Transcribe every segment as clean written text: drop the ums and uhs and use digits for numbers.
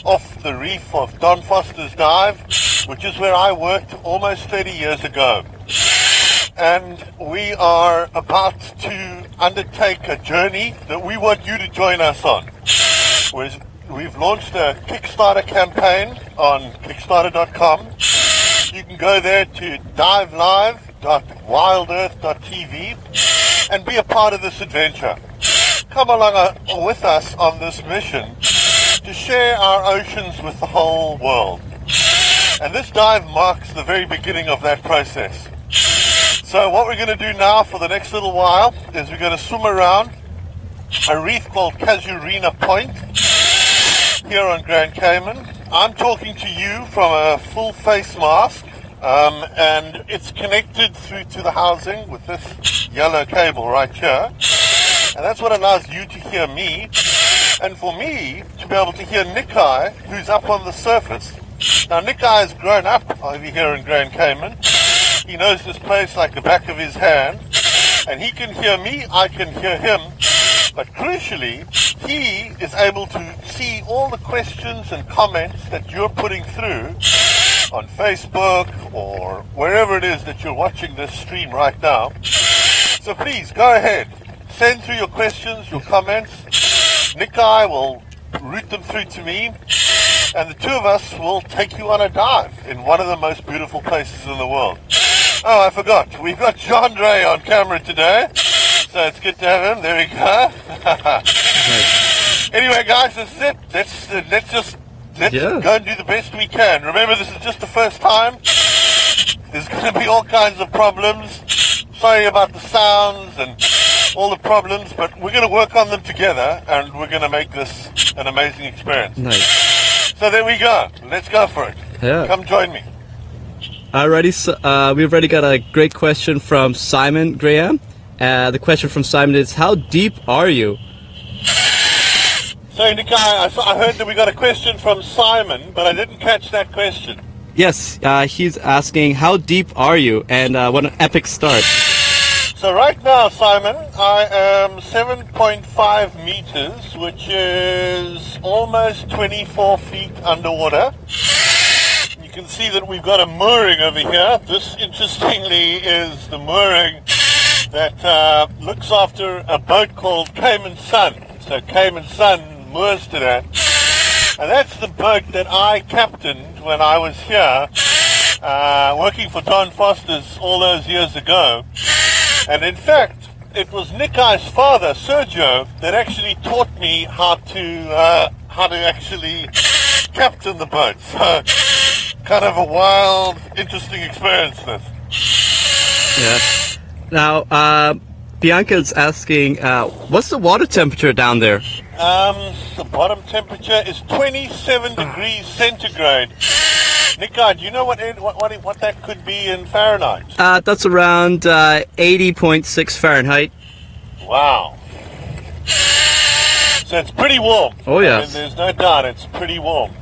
off the reef of Don Foster's Dive, which is where I worked almost 30 years ago. And we are about to undertake a journey that we want you to join us on. We've launched a Kickstarter campaign on Kickstarter.com. You can go there to divelive.wildearth.tv and be a part of this adventure. Come along with us on this mission to share our oceans with the whole world. And this dive marks the very beginning of that process. So what we're going to do now for the next little while is we're going to swim around a reef called Casuarina Point here on Grand Cayman. I'm talking to you from a full face mask, and it's connected through to the housing with this yellow cable right here. And that's what allows you to hear me, and for me to be able to hear Nikai, who's up on the surface. Now Nikai has grown up over here in Grand Cayman. He knows this place like the back of his hand, and he can hear me, I can hear him. But crucially, he is able to see all the questions and comments that you're putting through on Facebook or wherever it is that you're watching this stream right now. So please, go ahead. Send through your questions, your comments. Nikai will route them through to me, and the two of us will take you on a dive in one of the most beautiful places in the world. Oh, I forgot. We've got Jean-Dre on camera today. So it's good to have him. There we go. Anyway, guys, that's it. Let's go and do the best we can. Remember, this is just the first time. There's going to be all kinds of problems. Sorry about the sounds and all the problems, but we're going to work on them together, and we're going to make this an amazing experience. Nice. So there we go. Let's go for it. Yeah. Come join me. We've already got a great question from Simon Graham. The question from Simon is, how deep are you? So, Nikai, I heard that we got a question from Simon, but I didn't catch that question. Yes, he's asking, how deep are you? And what an epic start. So right now, Simon, I am 7.5 meters, which is almost 24 feet underwater. You can see that we've got a mooring over here. This, interestingly, is the mooring that looks after a boat called Cayman Sun. So Cayman Sun moors to that. And that's the boat that I captained when I was here working for Don Foster's all those years ago. And in fact, it was Nikai's father, Sergio, that actually taught me how to actually captain the boat. So kind of a wild, interesting experience, this. Yeah. Now, Bianca's asking, what's the water temperature down there? The bottom temperature is 27 degrees centigrade. Nikai, do you know what that could be in Fahrenheit? That's around 80.6 Fahrenheit. Wow. So it's pretty warm. Oh, yes. I mean, there's no doubt it's pretty warm.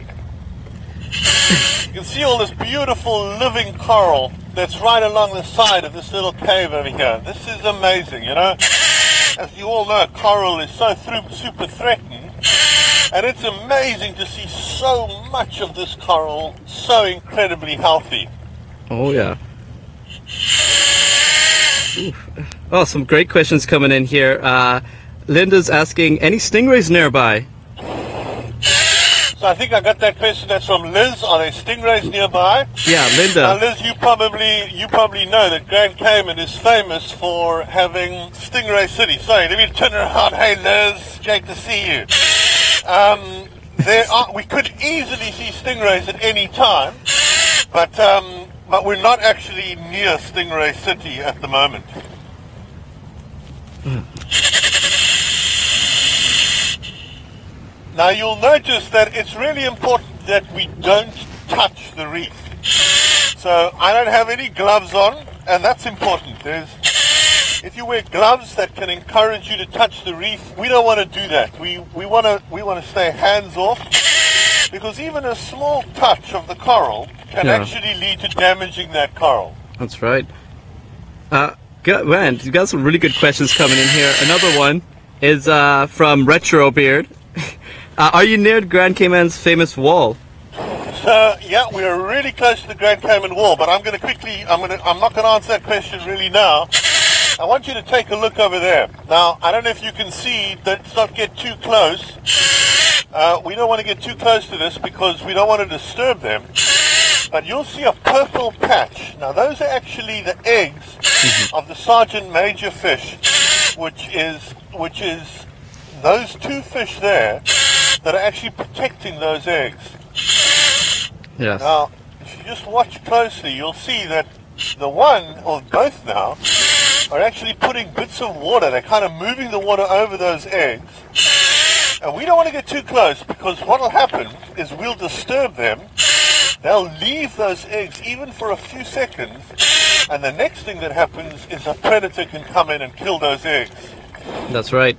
You can see all this beautiful living coral that's right along the side of this little cave over here. This is amazing, you know. As you all know, coral is so super threatened, and it's amazing to see so much of this coral so incredibly healthy. Oh, yeah. Ooh. Oh, some great questions coming in here. Linda's asking, any stingrays nearby? So I think I got that question. That's from Liz. Are there stingrays nearby? Yeah, Linda. Now, Liz, you probably know that Grand Cayman is famous for having Stingray City. Sorry, let me turn around. Hey, Liz, great to see you. We could easily see stingrays at any time, but we're not actually near Stingray City at the moment. Now you'll notice that it's really important that we don't touch the reef. So I don't have any gloves on, and that's important. If you wear gloves that can encourage you to touch the reef, we don't want to do that. We want to stay hands off, because even a small touch of the coral can actually lead to damaging that coral. That's right. Man, you got some really good questions coming in here. Another one is from Retro Beard. Are you near Grand Cayman's famous wall? So yeah, we're really close to the Grand Cayman Wall, but I'm not going to answer that question really now. I want you to take a look over there. Now, I don't know if you can see, let's not get too close. We don't want to get too close to this because we don't want to disturb them. But you'll see a purple patch. Now, those are actually the eggs of the sergeant major fish, which is those two fish there that are actually protecting those eggs. Yes. Now, if you just watch closely, you'll see that the one, or both now, are actually putting bits of water. They're kind of moving the water over those eggs. And we don't want to get too close because what will happen is we'll disturb them. They'll leave those eggs even for a few seconds. And the next thing that happens is a predator can come in and kill those eggs. That's right.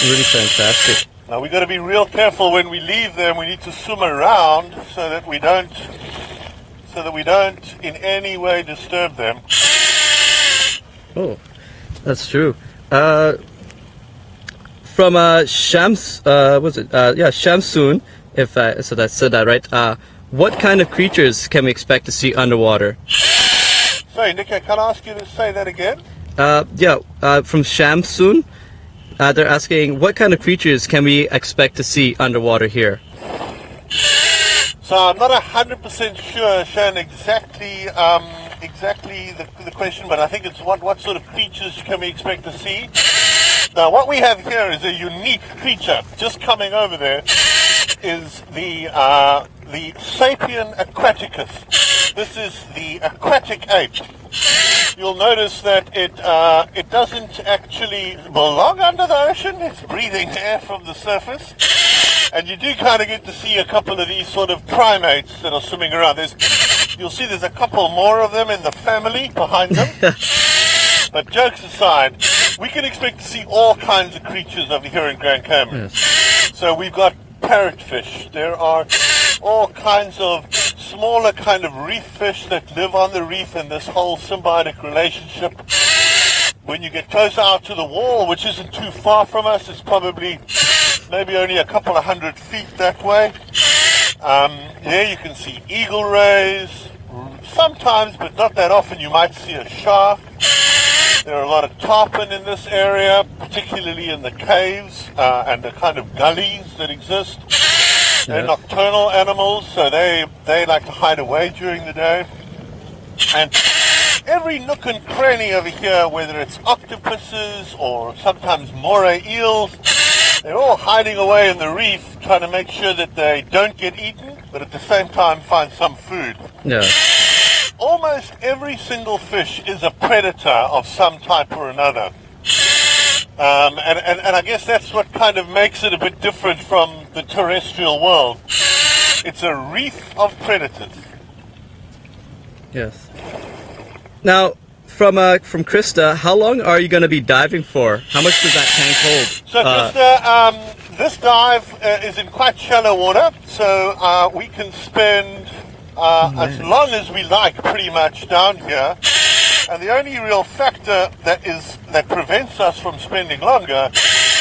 Really fantastic. Now we've got to be real careful when we leave them. We need to swim around so that we don't in any way disturb them. Oh, that's true. From Shamsoon, if I said that right. What kind of creatures can we expect to see underwater? Sorry, Nick, can I ask you to say that again? From Shamsoon. They're asking, what kind of creatures can we expect to see underwater here? So I'm not 100% sure, Shan, exactly the question, but I think it's what sort of creatures can we expect to see? Now, what we have here is a unique creature. Just coming over there is the Sapien aquaticus. This is the aquatic ape. You'll notice that it doesn't actually belong under the ocean. It's breathing air from the surface. And you do kind of get to see a couple of these sort of primates that are swimming around. You'll see there's a couple more of them in the family behind them. But jokes aside, we can expect to see all kinds of creatures over here in Grand Cayman. Yes. So we've got parrotfish. There are all kinds of smaller kind of reef fish that live on the reef in this whole symbiotic relationship. When you get closer out to the wall, which isn't too far from us, it's probably maybe only a couple of 100 feet that way. There you can see eagle rays. Sometimes, but not that often, you might see a shark. There are a lot of tarpon in this area, particularly in the caves and the kind of gullies that exist. They're nocturnal animals, so they like to hide away during the day. And every nook and cranny over here, whether it's octopuses or sometimes moray eels, they're all hiding away in the reef, trying to make sure that they don't get eaten, but at the same time find some food. Yeah. Almost every single fish is a predator of some type or another. And I guess that's what kind of makes it a bit different from the terrestrial world. It's a reef of predators. Yes. Now, from Krista, how long are you going to be diving for? How much does that tank hold? So Krista, this dive is in quite shallow water, so we can spend as long as we like pretty much down here. And the only real factor that prevents us from spending longer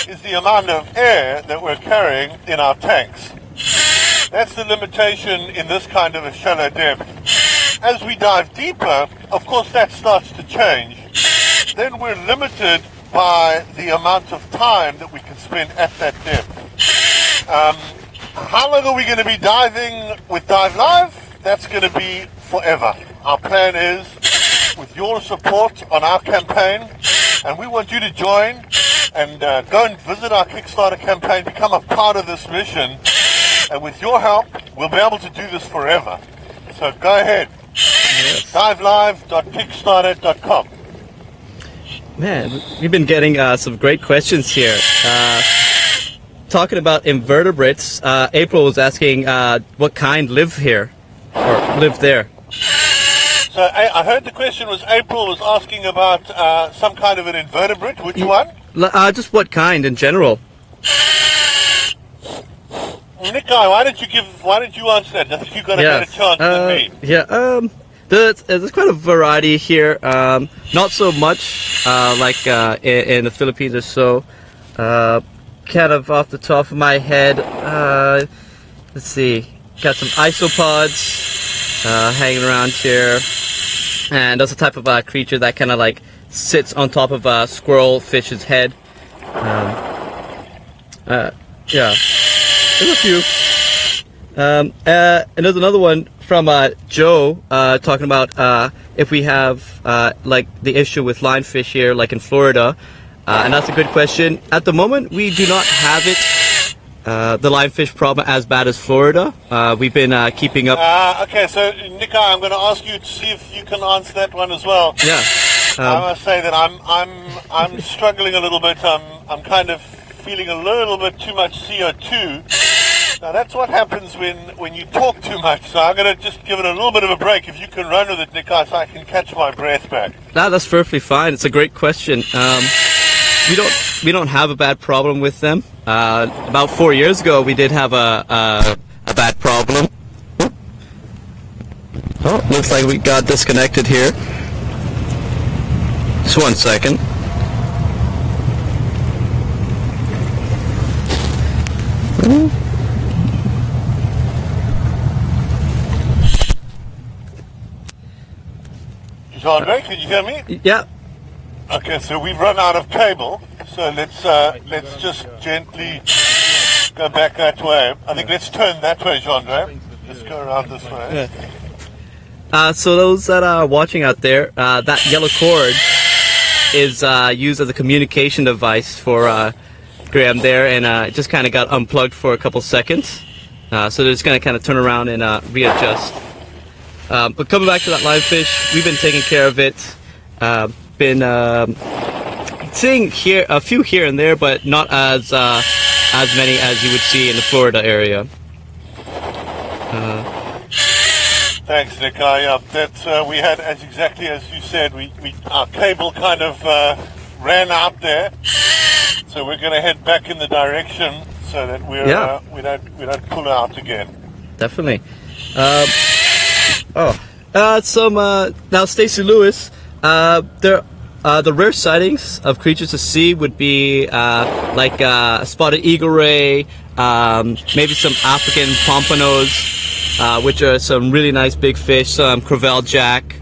is the amount of air that we're carrying in our tanks. That's the limitation in this kind of a shallow depth. As we dive deeper, of course that starts to change. Then we're limited by the amount of time that we can spend at that depth. How long are we going to be diving with Dive Live? That's going to be forever. Our plan is, with your support on our campaign, and we want you to join and go and visit our Kickstarter campaign, become a part of this mission, and with your help, we'll be able to do this forever. So go ahead. Yes. divelive.kickstarter.com. Man, we've been getting some great questions here. Talking about invertebrates, April was asking what kind live here, or live there. So I heard the question was April was asking about some kind of an invertebrate. Which one? Just what kind in general. Nikai, why did you answer that? I think you got a better chance than me. Yeah, there's quite a variety here. Not so much like in the Philippines or so. Kind of off the top of my head, let's see, got some isopods hanging around here, and that's a type of creature that kind of like sits on top of a squirrel fish's head. Yeah, there's a few. And there's another one from Joe talking about if we have like the issue with lionfish here, like in Florida. And that's a good question. At the moment, we do not have it, the lionfish problem, as bad as Florida. We've been keeping up. Okay, so Nikai, I'm going to ask you to see if you can answer that one as well. Yeah. I must say that I'm struggling a little bit. I'm kind of feeling a little bit too much CO2. Now that's what happens when you talk too much. So I'm going to just give it a little bit of a break. If you can run with it, Nikai, so I can catch my breath back. No, that's perfectly fine. It's a great question. We don't have a bad problem with them. About 4 years ago, we did have a bad problem. Oh, looks like we got disconnected here. Just 1 second. Jean-Ray, can you hear me? Yeah. Okay, so we've run out of cable, so let's just gently go back that way. I think let's turn that way, Jean-Ray. Let's go around this way. Yeah. So those that are watching out there, that yellow cord is used as a communication device for Graham there, and it just kind of got unplugged for a couple seconds. So they're just going to kind of turn around and readjust. But coming back to that lionfish, we've been taking care of it. Been seeing here a few here and there, but not as many as you would see in the Florida area. Thanks, Nikai. That we had, as exactly as you said, our cable kind of ran out there, so we're going to head back in the direction so that we don't pull out again. Definitely. Now Stacey Lewis. The rare sightings of creatures to see would be like a spotted eagle ray, maybe some African pompanos, which are some really nice big fish, some crevalle jack.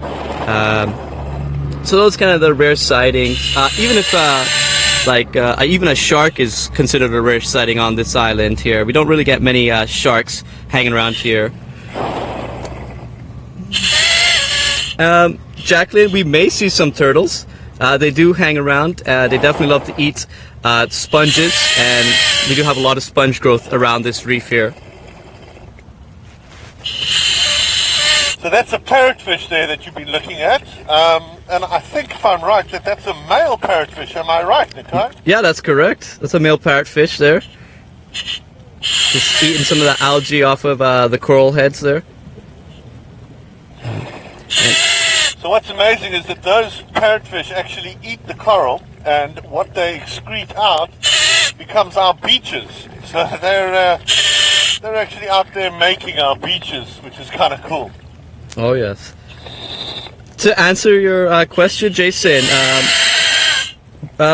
So those kind of the rare sightings. Even if even a shark is considered a rare sighting on this island here. We don't really get many sharks hanging around here. Jacqueline, we may see some turtles. They do hang around. They definitely love to eat sponges, and we do have a lot of sponge growth around this reef here. So that's a parrotfish there that you've been looking at, and I think, if I'm right, that's a male parrotfish. Am I right, Nikai? Yeah, that's correct. That's a male parrotfish there. Just eating some of the algae off of the coral heads there. So what's amazing is that those parrotfish actually eat the coral, and what they excrete out becomes our beaches. So they're actually out there making our beaches, which is kind of cool. Oh yes. To answer your question, Jason,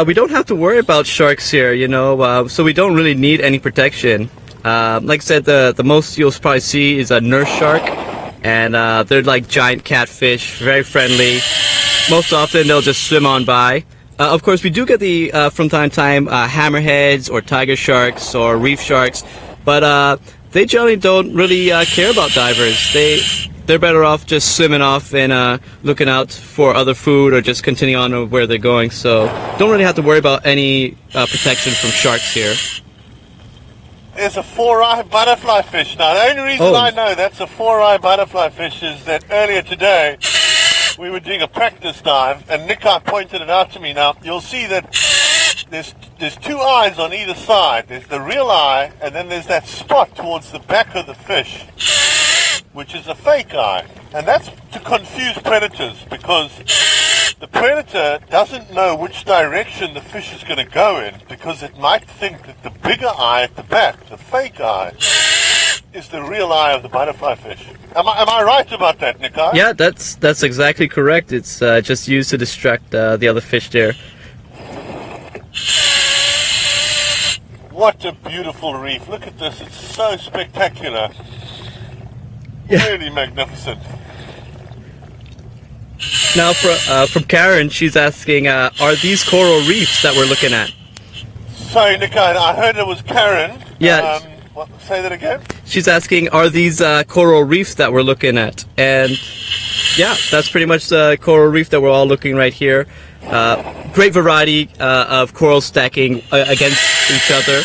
we don't have to worry about sharks here, you know. So we don't really need any protection. Like I said, the most you'll probably see is a nurse shark. And they're like giant catfish, very friendly. Most often they'll just swim on by. Of course, we do get the from time to time hammerheads or tiger sharks or reef sharks, but they generally don't really care about divers. They're better off just swimming off and looking out for other food or just continuing on where they're going. So don't really have to worry about any protection from sharks here. There's a four-eye butterfly fish now. The only reason I know that's a four-eye butterfly fish is that earlier today we were doing a practice dive, and Nikai pointed it out to me. Now you'll see that there's two eyes on either side. There's the real eye, and then there's that spot towards the back of the fish, which is a fake eye, and that's to confuse predators, because the predator doesn't know which direction the fish is going to go in, because it might think that the bigger eye at the back, the fake eye, is the real eye of the butterfly fish. Am I right about that, Nikai? Yeah, that's exactly correct. It's just used to distract the other fish there. What a beautiful reef. Look at this. It's so spectacular. Yeah. Really magnificent. Now, from Karen, she's asking, are these coral reefs that we're looking at? Sorry, Nick, I heard it was Karen. Yeah. Say that again? She's asking, are these coral reefs that we're looking at? And yeah, that's pretty much the coral reef that we're all looking right here. Great variety of coral stacking against each other,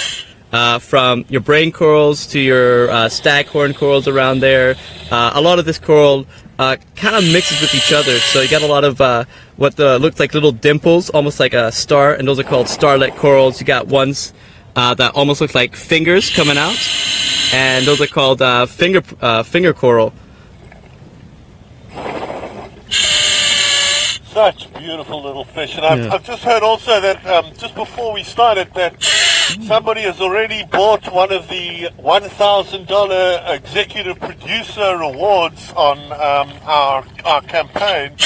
from your brain corals to your staghorn corals around there. A lot of this coral kind of mixes with each other, so you got a lot of what looks like little dimples, almost like a star, and those are called starlet corals. You got ones that almost look like fingers coming out, and those are called finger coral. Such beautiful little fish, and I've just heard also that just before we started that somebody has already bought one of the $1,000 executive producer awards on our campaign.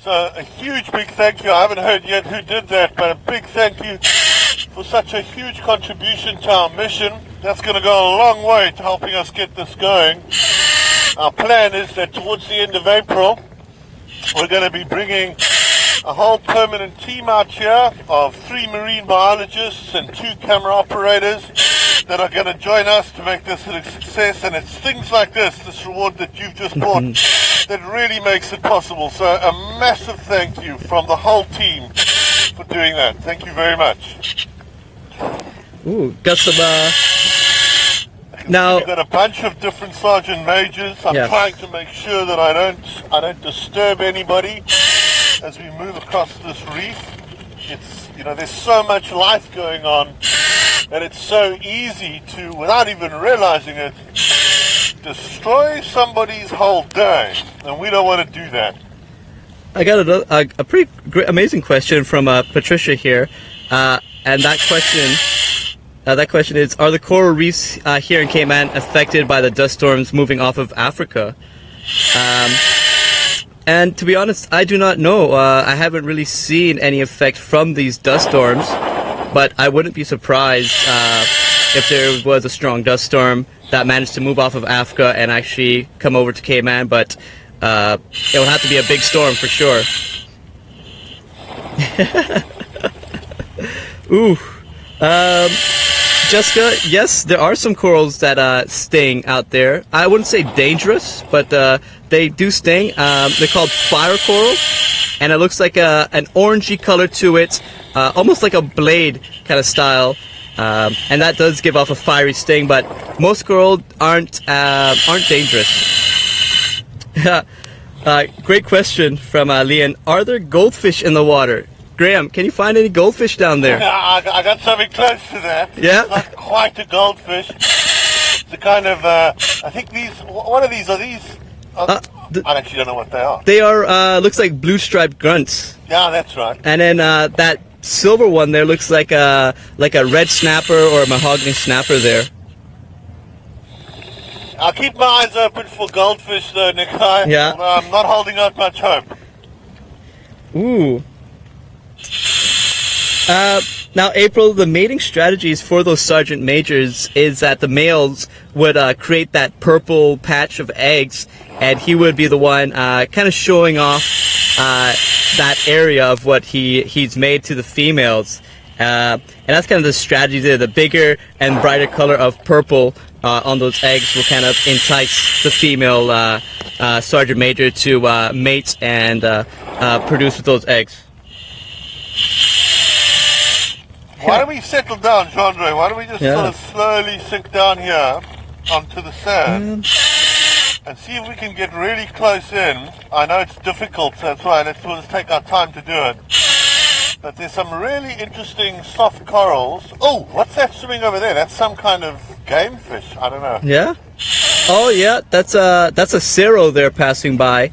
So a huge big thank you. I haven't heard yet who did that, but a big thank you for such a huge contribution to our mission. That's going to go a long way to helping us get this going. Our plan is that towards the end of April, we're going to be bringing a whole permanent team out here of 3 marine biologists and 2 camera operators that are going to join us to make this a success. And it's things like this reward that you've just bought, that really makes it possible. So a massive thank you from the whole team for doing that. Thank you very much. Ooh, got some now we've got a bunch of different sergeant majors. I'm trying to make sure that I don't disturb anybody as we move across this reef. It's, you know, there's so much life going on that it's so easy to, without even realizing it, destroy somebody's whole day, and we don't want to do that. I got a pretty amazing question from Patricia here, and that question is, are the coral reefs here in Cayman affected by the dust storms moving off of Africa? And to be honest, I do not know. I haven't really seen any effect from these dust storms, but I wouldn't be surprised if there was a strong dust storm that managed to move off of Africa and actually come over to Cayman, but it would have to be a big storm for sure. Ooh. Jessica, yes, there are some corals that sting out there. I wouldn't say dangerous, but they do sting. They're called fire coral, and it looks like an orangey color to it, almost like a blade kind of style. And that does give off a fiery sting, but most coral aren't dangerous. Great question from Leon. Are there goldfish in the water? Graham, can you find any goldfish down there? I got something close to that. Yeah? It's not quite a goldfish. It's a kind of, I think these, what are these? Are these? I actually don't know what they are. They are, looks like blue striped grunts. Yeah, that's right. And then that silver one there looks like a red snapper or a mahogany snapper there. I'll keep my eyes open for goldfish though, Nikai. Yeah. I'm not holding out much hope. Ooh. Now, April, the mating strategies for those sergeant majors is that the males would create that purple patch of eggs, and he would be the one kind of showing off that area of what he's made to the females. And that's kind of the strategy there. The bigger and brighter color of purple on those eggs will kind of entice the female sergeant major to mate and produce with those eggs. Why don't we settle down, Jean-Andre? Why don't we just sort of slowly sink down here onto the sand and see if we can get really close in. I know it's difficult, so that's why let's take our time to do it. But there's some really interesting soft corals. Oh, what's that swimming over there? That's some kind of game fish. I don't know. Yeah? Oh, yeah. That's a cerro there passing by.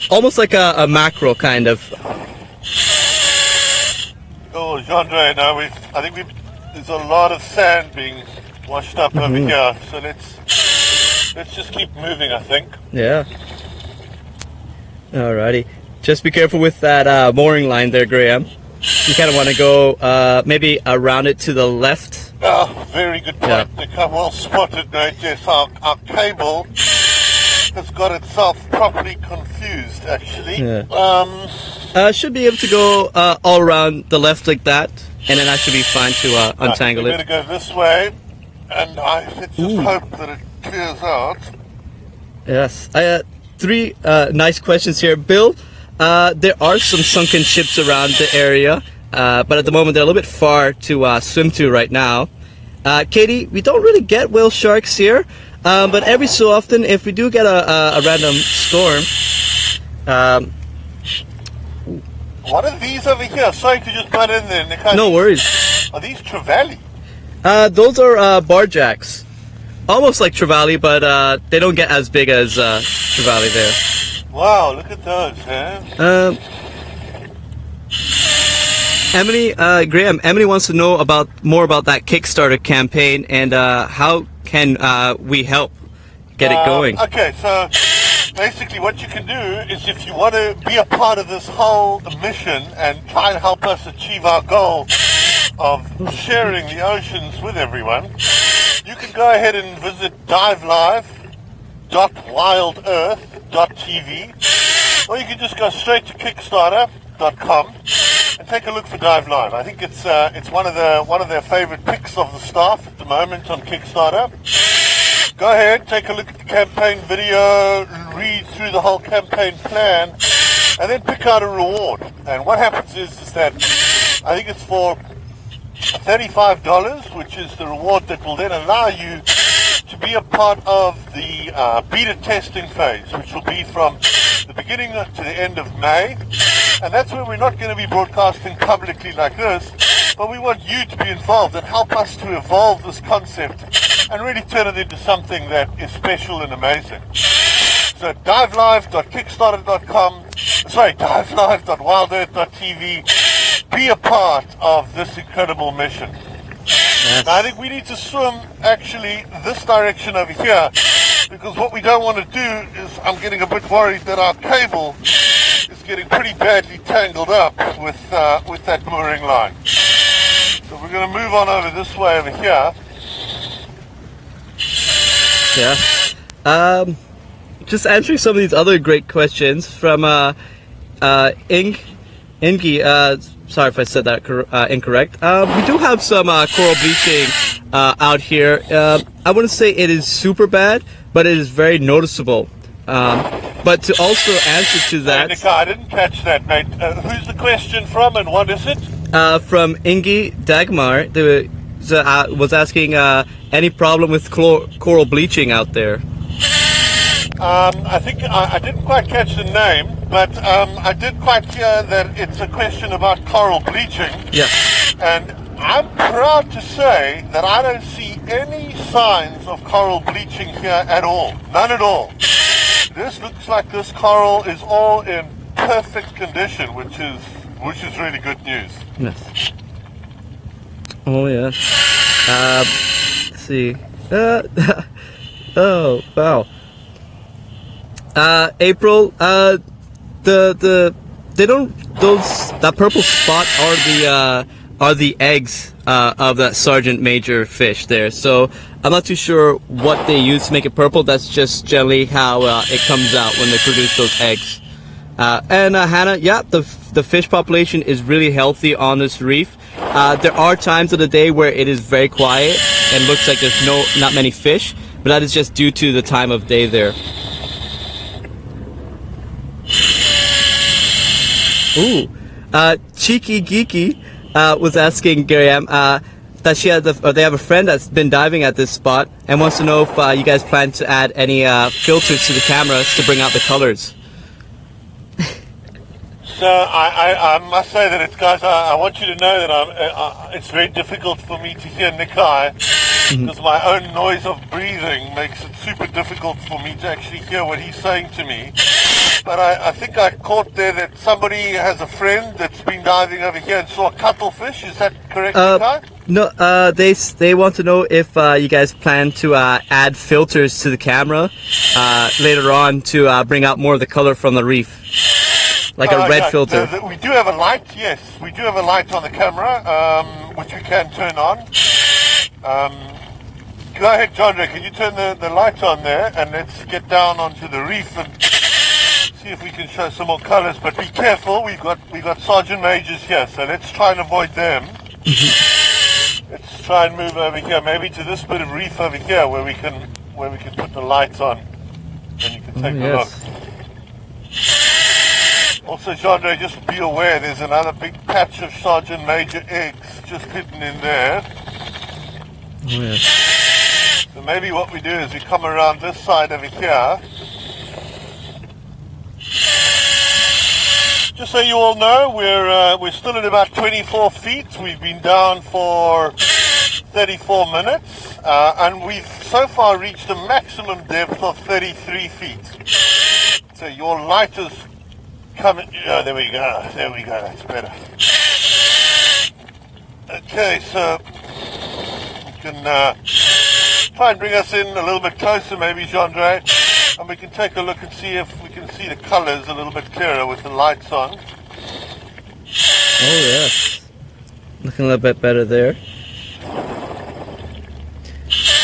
Almost like a mackerel, kind of. Oh, Jean-Andre, no, I think there's a lot of sand being washed up over here, so let's just keep moving, I think. Yeah. Alrighty. Just be careful with that mooring line there, Graham. You kind of want to go maybe around it to the left Oh, very good point, Nick. Well spotted, mate. Yes, our cable has got itself properly confused, actually. Yeah. Should be able to go all around the left like that, and then I should be fine to untangle it. We're going to go this way, and let's just hope that it clears out. Yes. Three nice questions here. Bill, there are some sunken ships around the area, but at the moment they're a little bit far to swim to right now. Katie, we don't really get whale sharks here, but every so often, if we do get a random storm... what are these over here? Sorry to just butt in there, Nick. No worries. Are these trevally? Those are barjacks. Almost like trevally, but they don't get as big as trevally there. Wow, look at those, man. Graham, Emily wants to know more about that Kickstarter campaign and how can we help get it going. Okay, so basically what you can do is, if you want to be a part of this whole mission and try and help us achieve our goal of sharing the oceans with everyone, you can go ahead and visit divelive.wildearth.tv, or you can just go straight to Kickstarter.com and take a look for Dive Live. I think it's one of their favorite picks of the staff at the moment on Kickstarter. Go ahead, take a look at the campaign video, read through the whole campaign plan, and then pick out a reward. And what happens is that I think it's for $35, which is the reward that will then allow you to be a part of the beta testing phase, which will be from the beginning to the end of May. And that's where we're not going to be broadcasting publicly like this, but we want you to be involved and help us to evolve this concept and really turn it into something that is special and amazing. So divelive.kickstarter.com, divelive.wildearth.tv, be a part of this incredible mission. Yes. Now, I think we need to swim actually this direction over here, because what we don't want to do is, I'm getting a bit worried that our cable is getting pretty badly tangled up with that mooring line. So we're going to move on over this way over here. Yeah. Just answering some of these other great questions from Ingi. Sorry if I said that incorrect. We do have some coral bleaching out here. I wouldn't say it is super bad, but it is very noticeable. But to also answer to that... Nick, I didn't catch that, mate. Who's the question from and what is it? From Ingi Dagmar, was asking any problem with coral bleaching out there. I think I didn't quite catch the name, but I did quite hear that it's a question about coral bleaching. Yeah. And I'm proud to say that I don't see any signs of coral bleaching here at all. None at all. This looks like this coral is all in perfect condition, which is really good news. Yes. Oh yeah. Let's see. Oh wow. April. That purple spot are the eggs of that sergeant major fish there. So I'm not too sure what they use to make it purple. That's just generally how it comes out when they produce those eggs. And Hannah, yeah, the fish population is really healthy on this reef. There are times of the day where it is very quiet and looks like there's not many fish, but that is just due to the time of day there. Ooh, Cheeky Geeky was asking Graham that they have a friend that's been diving at this spot and wants to know if you guys plan to add any filters to the cameras to bring out the colors. So I must say that guys, I want you to know that it's very difficult for me to hear Nikai, because my own noise of breathing makes it super difficult for me to actually hear what he's saying to me. But I think I caught there that somebody has a friend that's been diving over here and saw a cuttlefish. Is that correct, Nikai? No, they want to know if you guys plan to add filters to the camera later on to bring out more of the color from the reef. Like a red filter. We do have a light, yes. We do have a light on the camera, which we can turn on. Go ahead, Chandra. Can you turn the light on there, and let's get down onto the reef and see if we can show some more colours. But be careful. We got sergeant majors here, so let's try and avoid them. Let's try and move over here, maybe to this bit of reef over here, where we can put the lights on, and you can take a look. Also, Chandra, just be aware there's another big patch of sergeant major eggs just hidden in there. Oh, yes. So maybe what we do is we come around this side over here. Just so you all know, we're still at about 24 feet. We've been down for 34 minutes, and we've so far reached a maximum depth of 33 feet. So your light is coming. Oh, there we go. There we go. That's better. Okay, so you can try and bring us in a little bit closer, maybe, Jean-Dre, and we can take a look and see if we can see the colours a little bit clearer with the lights on. Oh, yes. Looking a little bit better there.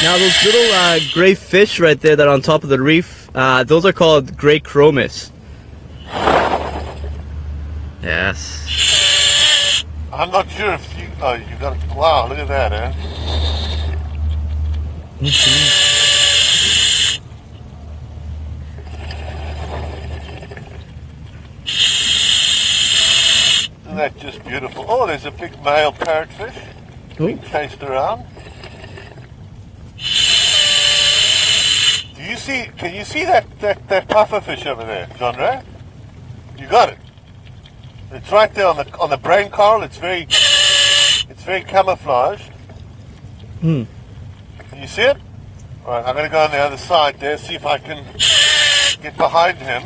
Now, those little gray fish right there that are on top of the reef, those are called gray chromis. Yes. I'm not sure if you... Oh, you got... Wow, look at that, eh? Isn't that just beautiful? Oh, there's a big male parrotfish being chased around. Do you see? Can you see that pufferfish over there, John-Ray? You got it. It's right there on the brain coral. It's very camouflaged. Can you see it? All right, I'm going to go on the other side there, see if I can get behind him.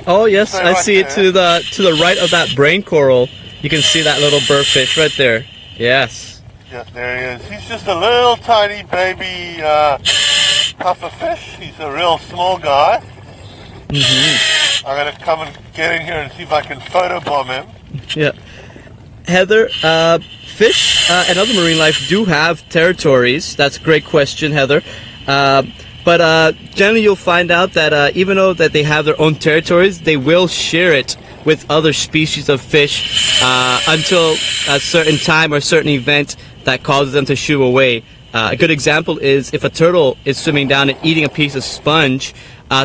Oh yes, I see it to the right of that brain coral. You can see that little birdfish right there. Yes. Yeah, there he is. He's just a little tiny baby pufferfish. He's a real small guy. I'm going to come and get in here and see if I can photobomb him. Yeah. Heather, fish and other marine life do have territories. That's a great question, Heather. But generally you'll find out that even though that they have their own territories, they will share it with other species of fish until a certain time or a certain event that causes them to shoo away. A good example is if a turtle is swimming down and eating a piece of sponge,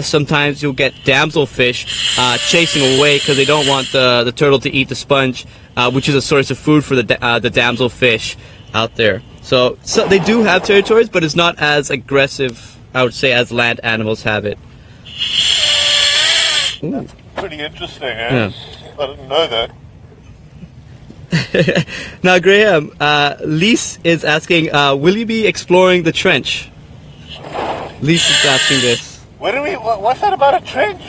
sometimes you'll get damselfish chasing away because they don't want the turtle to eat the sponge, which is a source of food for the damselfish out there. So they do have territories, but it's not as aggressive, I would say, as land animals have it. That's pretty interesting, eh? Yeah. I didn't know that. Now, Graham, Lise is asking, will you be exploring the trench? Lise is asking this. What's that about a trench?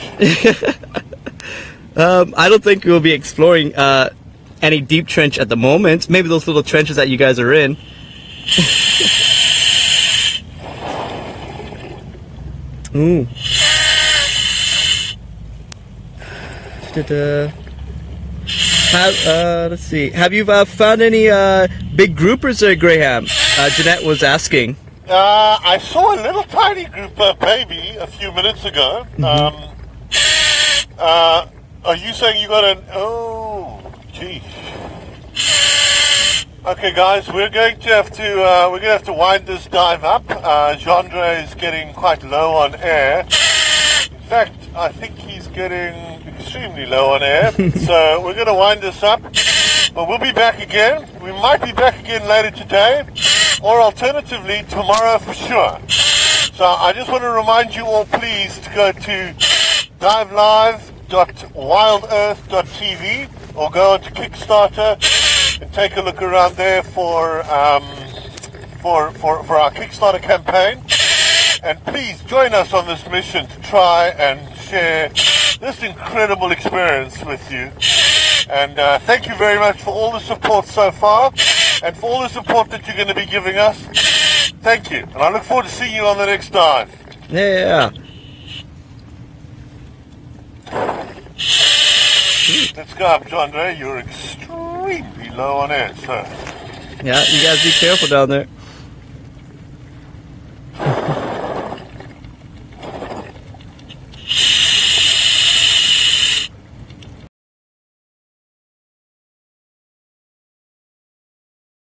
I don't think we'll be exploring any deep trench at the moment. Maybe those little trenches that you guys are in. Ooh. Let's see. Have you found any big groupers there, Graham? Jeanette was asking. I saw a little tiny grouper baby a few minutes ago. Are you saying you got an... Oh, geez. Okay, guys, we're going to have to wind this dive up. Jean-Dre is getting quite low on air. In fact, I think he's getting extremely low on air. So we're going to wind this up. But we'll be back again. We might be back again later today, or alternatively tomorrow for sure. So I just want to remind you all, please, to go to divelive.wildearth.tv or go to Kickstarter and take a look around there for our Kickstarter campaign. And please join us on this mission to try and share this incredible experience with you. And thank you very much for all the support so far and for all the support that you're going to be giving us. Thank you. And I look forward to seeing you on the next dive. Yeah. Let's go up, John Ray. You're extremely low on air, so Yeah, you guys be careful down there.